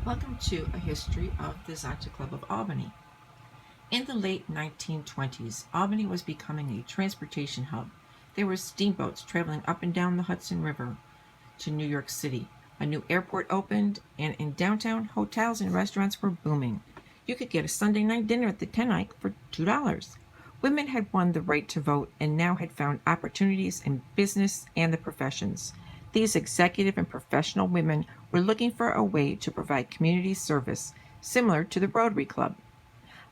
Welcome to a history of the Zonta Club of Albany. In the late 1920s, Albany was becoming a transportation hub. There were steamboats traveling up and down the Hudson River to New York City. A new airport opened, and in downtown, hotels and restaurants were booming. You could get a Sunday night dinner at the Ten Eyck for $2. Women had won the right to vote and now had found opportunities in business and the professions. These executive and professional women were looking for a way to provide community service similar to the Rotary Club.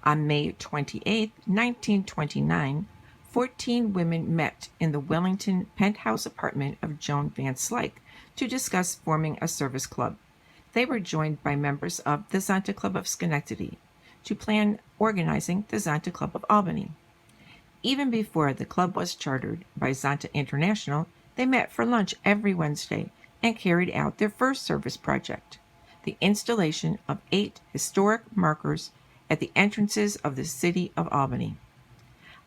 On May 28, 1929, 14 women met in the Wellington penthouse apartment of Joan Van Slyke to discuss forming a service club. They were joined by members of the Zonta Club of Schenectady to plan organizing the Zonta Club of Albany. Even before the club was chartered by Zonta International, they met for lunch every Wednesday and carried out their first service project, the installation of 8 historic markers at the entrances of the city of Albany.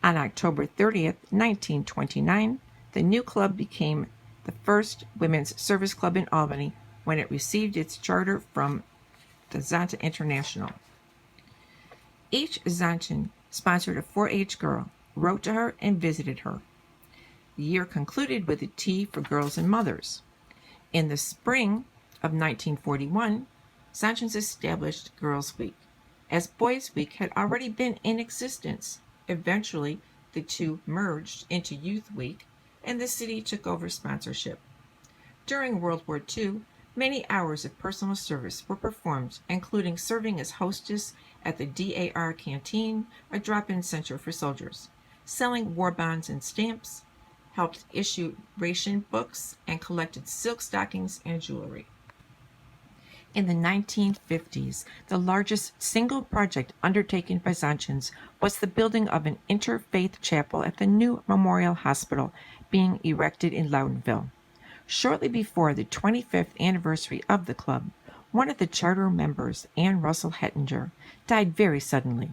On October 30th, 1929, the new club became the first women's service club in Albany when it received its charter from the Zonta International. Each Zontan sponsored a 4-H girl, wrote to her, and visited her. The year concluded with a tea for girls and mothers. In the spring of 1941, Zontans established Girls' Week, as Boys' Week had already been in existence. Eventually, the two merged into Youth Week, and the city took over sponsorship. During World War II, many hours of personal service were performed, including serving as hostess at the DAR Canteen, a drop-in center for soldiers, selling war bonds and stamps, helped issue ration books, and collected silk stockings and jewelry. In the 1950s, the largest single project undertaken by Zontans was the building of an interfaith chapel at the new Memorial Hospital being erected in Loudonville. Shortly before the 25th anniversary of the club, one of the charter members, Anne Russell Hettinger, died very suddenly.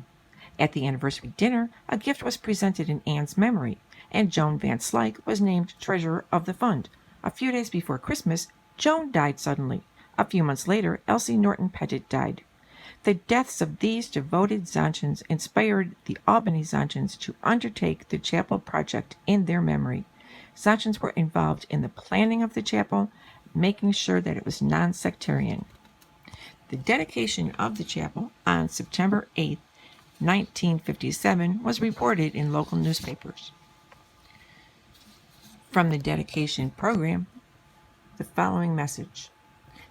At the anniversary dinner, a gift was presented in Anne's memory, and Joan Van Slyke was named treasurer of the fund. A few days before Christmas, Joan died suddenly. A few months later, Elsie Norton Pettit died. The deaths of these devoted Zontans inspired the Albany Zontans to undertake the chapel project in their memory. Zontans were involved in the planning of the chapel, making sure that it was non-sectarian. The dedication of the chapel on September 8, 1957, was reported in local newspapers. From the dedication program, the following message.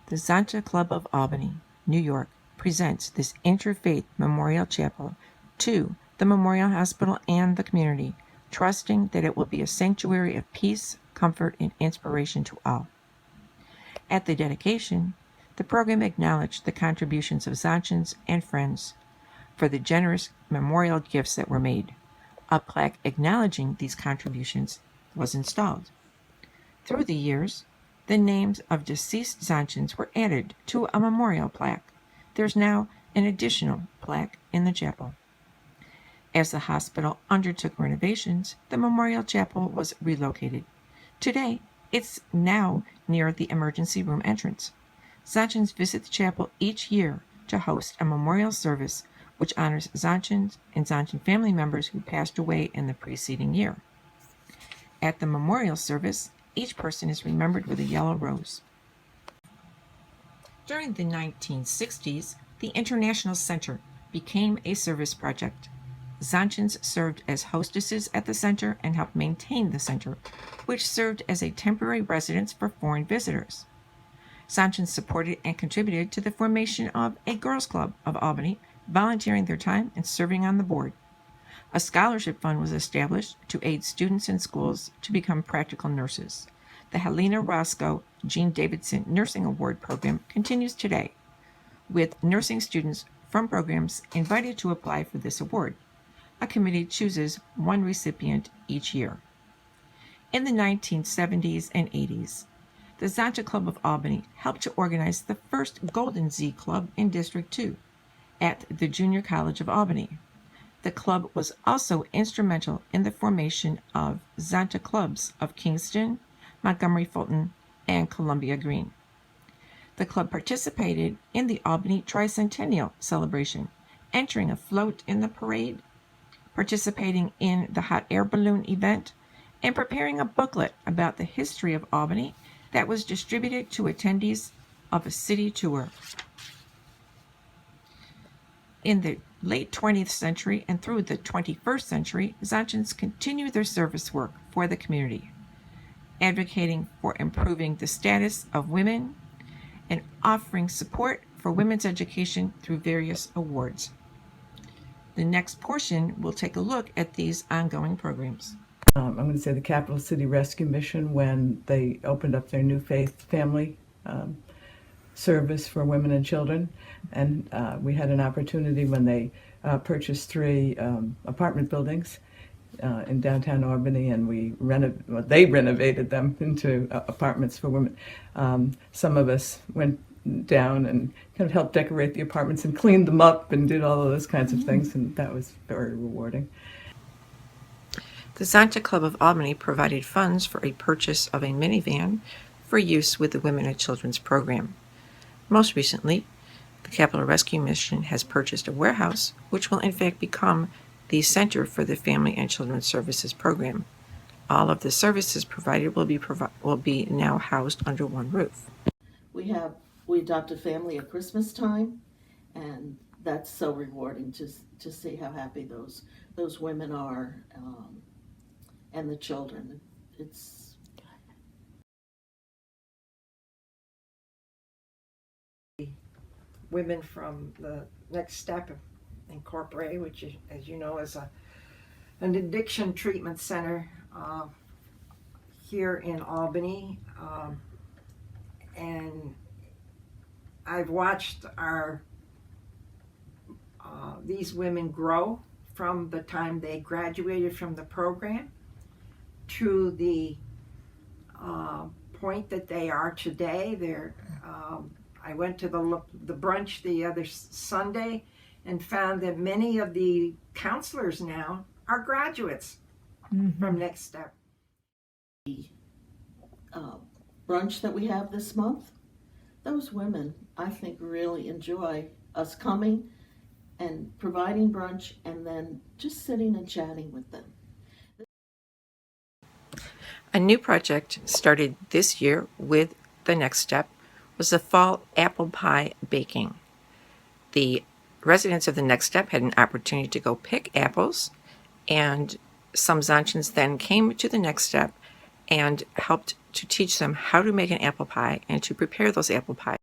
The Zonta Club of Albany, New York, presents this interfaith memorial chapel to the Memorial Hospital and the community, trusting that it will be a sanctuary of peace, comfort, and inspiration to all. At the dedication, the program acknowledged the contributions of Zontans and friends for the generous memorial gifts that were made. A plaque acknowledging these contributions was installed. Through the years, the names of deceased Zontans were added to a memorial plaque. There's now an additional plaque in the chapel. As the hospital undertook renovations, the memorial chapel was relocated. Today, it's now near the emergency room entrance. Zontans visit the chapel each year to host a memorial service which honors Zontans and Zontan family members who passed away in the preceding year. At the memorial service, each person is remembered with a yellow rose. During the 1960s, the International Center became a service project. Zontans served as hostesses at the center and helped maintain the center, which served as a temporary residence for foreign visitors. Zontans supported and contributed to the formation of a Girls' Club of Albany, volunteering their time and serving on the board. A scholarship fund was established to aid students in schools to become practical nurses. The Helena Roscoe Jean Davidson Nursing Award program continues today, with nursing students from programs invited to apply for this award. A committee chooses one recipient each year. In the 1970s and 80s, the Zonta Club of Albany helped to organize the first Golden Z Club in District 2 at the Junior College of Albany. The club was also instrumental in the formation of Zonta clubs of Kingston, Montgomery Fulton, and Columbia Green. The club participated in the Albany Tricentennial celebration, entering a float in the parade, participating in the hot air balloon event, and preparing a booklet about the history of Albany that was distributed to attendees of a city tour. In the late 20th century and through the 21st century, Zontans continued their service work for the community, advocating for improving the status of women and offering support for women's education through various awards. The next portion will take a look at these ongoing programs. I'm going to say the Capital City Rescue Mission, when they opened up their new faith family service for women and children. And we had an opportunity when they purchased 3 apartment buildings in downtown Albany, and they renovated them into apartments for women. Some of us went down and kind of helped decorate the apartments and cleaned them up and did all of those kinds of things, and that was very rewarding. The Zonta Club of Albany provided funds for a purchase of a minivan for use with the Women and Children's program. Most recently, the Capital Rescue Mission has purchased a warehouse, which will in fact become the center for the Family and Children's Services program. All of the services provided will be now housed under one roof. We adopt a family at Christmas time, and that's so rewarding to see how happy those women are, and the children. It's women from the Next Step Incorporated, which, as you know, is an addiction treatment center here in Albany, and I've watched these women grow from the time they graduated from the program to the point that they are today. I went to the brunch the other Sunday and found that many of the counselors now are graduates from Next Step. the brunch that we have this month. Those women, I think, really enjoy us coming and providing brunch and then just sitting and chatting with them. A new project started this year with the Next Step was the fall apple pie baking. The residents of the Next Step had an opportunity to go pick apples, and some Zontans then came to the Next Step and helped to teach them how to make an apple pie and to prepare those apple pies.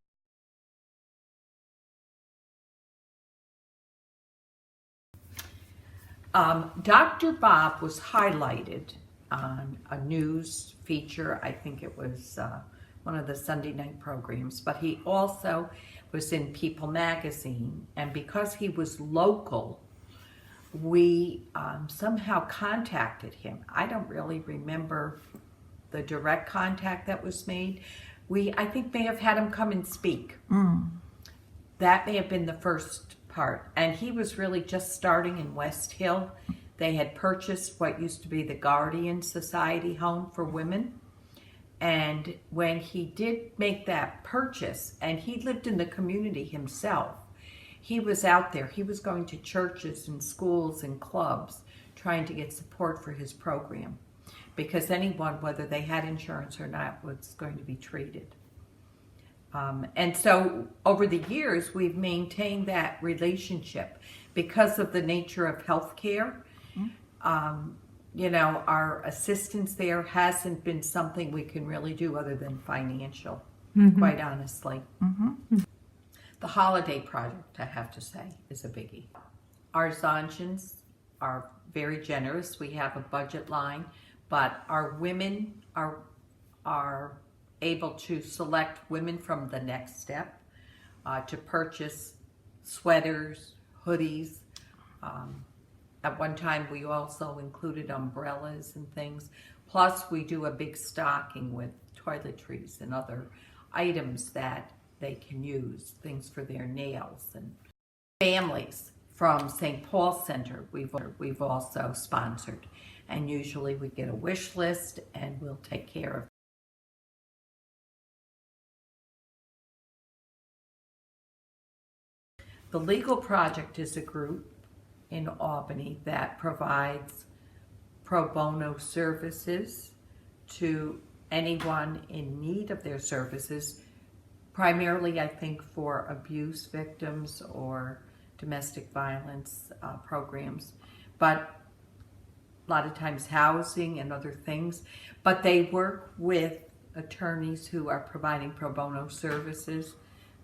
Dr. Bob was highlighted on a news feature. I think it was one of the Sunday night programs, but he also was in People magazine, and because he was local, we somehow contacted him. I don't really remember the direct contact that was made. I think may have had him come and speak. That may have been the first part, and he was really just starting in West Hill. They had purchased what used to be the Guardian Society home for women, and when he did make that purchase, and he lived in the community himself, he was out there. He was going to churches and schools and clubs trying to get support for his program, because anyone, whether they had insurance or not, was going to be treated. And so over the years, we've maintained that relationship because of the nature of healthcare. Our assistance there hasn't been something we can really do other than financial, quite honestly. The holiday project, I have to say, is a biggie. Our Zontans are very generous. We have a budget line, but our women are able to select women from the Next Step to purchase sweaters, hoodies. At one time, we also included umbrellas and things. Plus, we do a big stocking with toiletries and other items that they can use, things for their nails. And families from St. Paul Center, we've also sponsored. And usually we get a wish list and we'll take care of The Legal Project is a group in Albany that provides pro bono services to anyone in need of their services, primarily, I think, for abuse victims or domestic violence programs, but a lot of times housing and other things. But they work with attorneys who are providing pro bono services,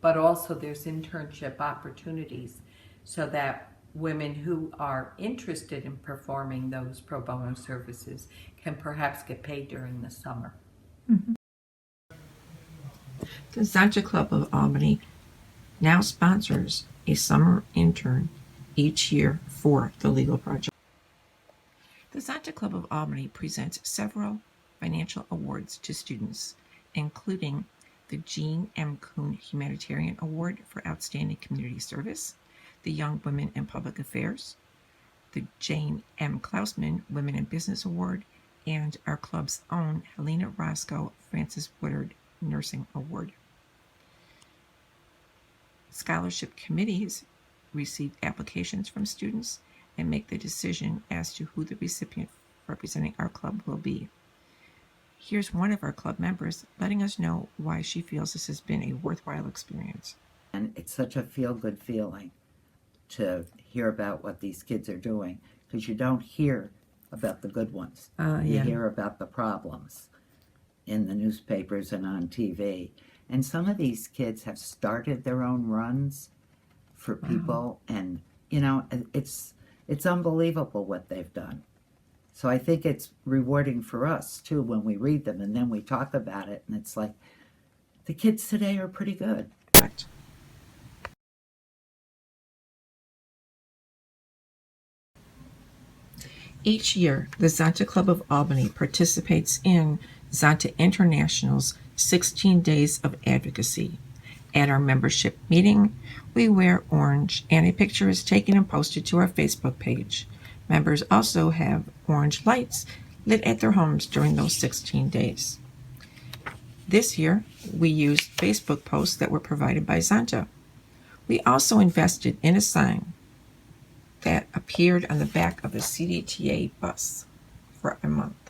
but also there's internship opportunities so that women who are interested in performing those pro bono services can perhaps get paid during the summer. The Zonta Club of Albany now sponsors a summer intern each year for the Legal Project. The Zonta Club of Albany presents several financial awards to students, including the Jean M. Kuhn Humanitarian Award for Outstanding Community Service, the Young Women in Public Affairs, the Jane M. Klausman Women in Business Award, and our club's own Helena Roscoe Francis Woodard Nursing Award. Scholarship committees receive applications from students and make the decision as to who the recipient representing our club will be. Here's one of our club members letting us know why she feels this has been a worthwhile experience. And it's such a feel-good feeling to hear about what these kids are doing, because you don't hear about the good ones. You hear about the problems in the newspapers and on TV. And some of these kids have started their own runs for people, and you know, it's unbelievable what they've done. So I think it's rewarding for us too when we read them and then we talk about it, and it's like, the kids today are pretty good. Right. Each year, the Zonta Club of Albany participates in Zonta International's 16 Days of Advocacy. At our membership meeting, we wear orange, and a picture is taken and posted to our Facebook page. Members also have orange lights lit at their homes during those 16 days. This year, we used Facebook posts that were provided by Zonta. We also invested in a sign that appeared on the back of a CDTA bus for a month.